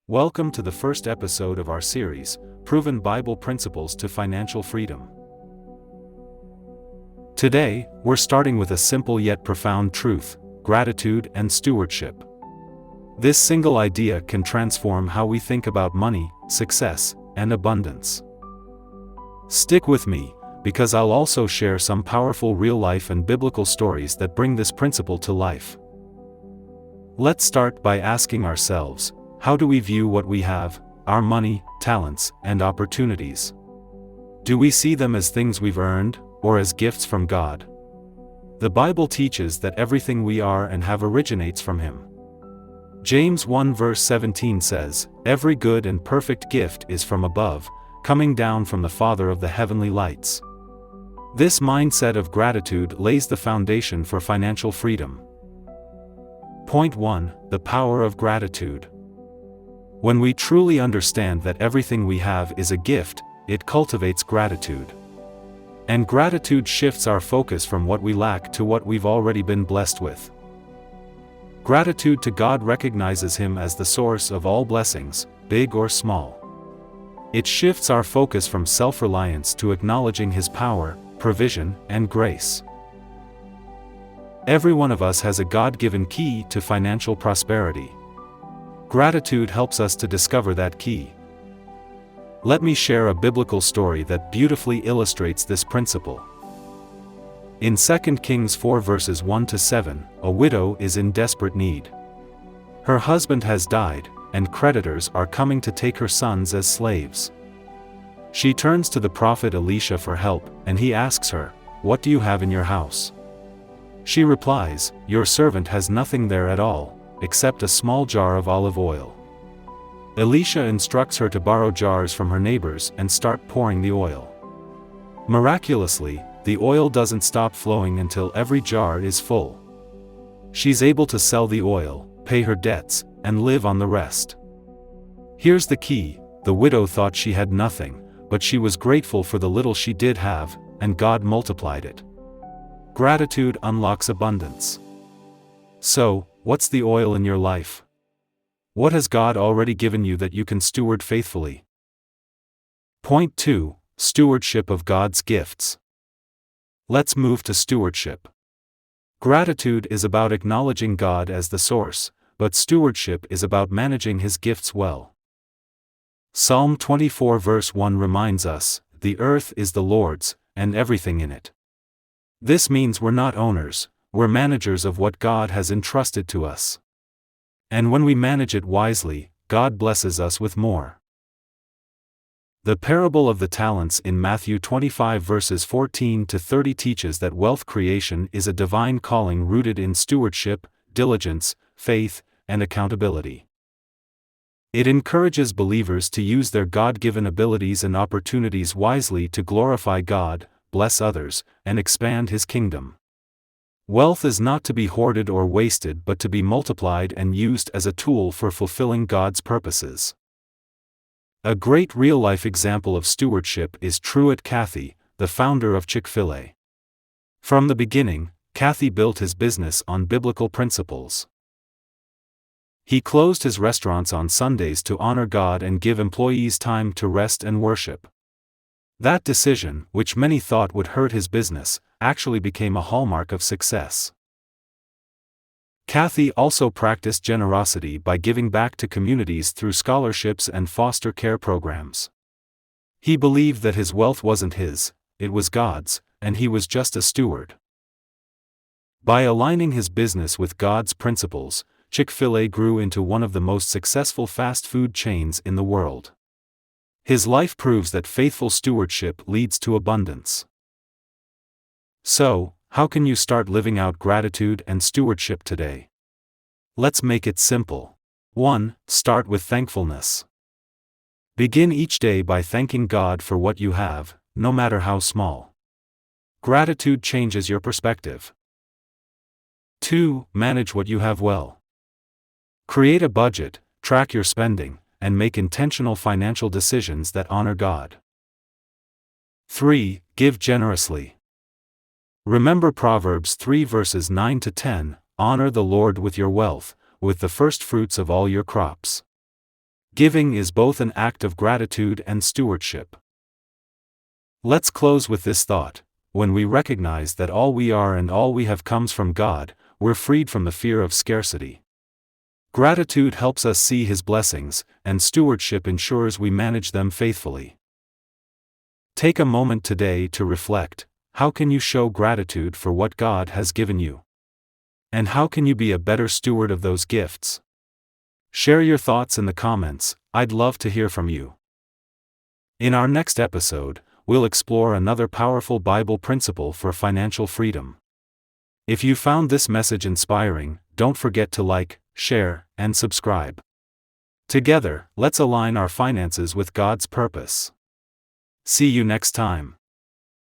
Welcome to the first episode of our series, Proven Bible Principles to Financial Freedom. Today, we're starting with a simple yet profound truth: gratitude and stewardship. This single idea can transform how we think about money, success, and abundance. Stick with me, because I'll also share some powerful real-life and biblical stories that bring this principle to life. Let's start by asking ourselves, how do we view what we have, our money, talents, and opportunities? Do we see them as things we've earned, or as gifts from God? The Bible teaches that everything we are and have originates from Him. James 1 verse 17 says, "Every good and perfect gift is from above, coming down from the Father of the heavenly lights." This mindset of gratitude lays the foundation for financial freedom. Point 1: The power of gratitude. When we truly understand that everything we have is a gift, it cultivates gratitude. And gratitude shifts our focus from what we lack to what we've already been blessed with. Gratitude to God recognizes Him as the source of all blessings, big or small. It shifts our focus from self-reliance to acknowledging His power, provision, and grace. Every one of us has a God-given key to financial prosperity. Gratitude helps us to discover that key. Let me share a biblical story that beautifully illustrates this principle. In 2 Kings 4 verses 1 to 7, a widow is in desperate need. Her husband has died, and creditors are coming to take her sons as slaves. She turns to the prophet Elisha for help, and he asks her, "What do you have in your house?" She replies, "Your servant has nothing there at all, except a small jar of olive oil." Elisha instructs her to borrow jars from her neighbors and start pouring the oil. Miraculously, the oil doesn't stop flowing until every jar is full. She's able to sell the oil, pay her debts, and live on the rest. Here's the key: the widow thought she had nothing, but she was grateful for the little she did have, and God multiplied it. Gratitude unlocks abundance. So, what's the oil in your life? What has God already given you that you can steward faithfully? Point 2: Stewardship of God's gifts. Let's move to stewardship. Gratitude is about acknowledging God as the source, but stewardship is about managing His gifts well. Psalm 24 verse 1 reminds us, "The earth is the Lord's, and everything in it." This means we're not owners, we're managers of what God has entrusted to us. And when we manage it wisely, God blesses us with more. The parable of the talents in Matthew 25 verses 14 to 30 teaches that wealth creation is a divine calling rooted in stewardship, diligence, faith, and accountability. It encourages believers to use their God-given abilities and opportunities wisely to glorify God, bless others, and expand His kingdom. Wealth is not to be hoarded or wasted but to be multiplied and used as a tool for fulfilling God's purposes. A great real-life example of stewardship is Truett Cathy, the founder of Chick-fil-A. From the beginning, Cathy built his business on biblical principles. He closed his restaurants on Sundays to honor God and give employees time to rest and worship. That decision, which many thought would hurt his business, actually became a hallmark of success. Cathy also practiced generosity by giving back to communities through scholarships and foster care programs. He believed that his wealth wasn't his, it was God's, and he was just a steward. By aligning his business with God's principles, Chick-fil-A grew into one of the most successful fast food chains in the world. His life proves that faithful stewardship leads to abundance. So, how can you start living out gratitude and stewardship today? Let's make it simple. 1. Start with thankfulness. Begin each day by thanking God for what you have, no matter how small. Gratitude changes your perspective. 2. Manage what you have well. Create a budget, track your spending, and make intentional financial decisions that honor God. 3. Give generously. Remember Proverbs 3 verses 9 to 10, "Honor the Lord with your wealth, with the first fruits of all your crops." Giving is both an act of gratitude and stewardship. Let's close with this thought: when we recognize that all we are and all we have comes from God, we're freed from the fear of scarcity. Gratitude helps us see His blessings, and stewardship ensures we manage them faithfully. Take a moment today to reflect: how can you show gratitude for what God has given you? And how can you be a better steward of those gifts? Share your thoughts in the comments. I'd love to hear from you. In our next episode, we'll explore another powerful Bible principle for financial freedom. If you found this message inspiring, don't forget to like, share, and subscribe. Together, let's align our finances with God's purpose. See you next time.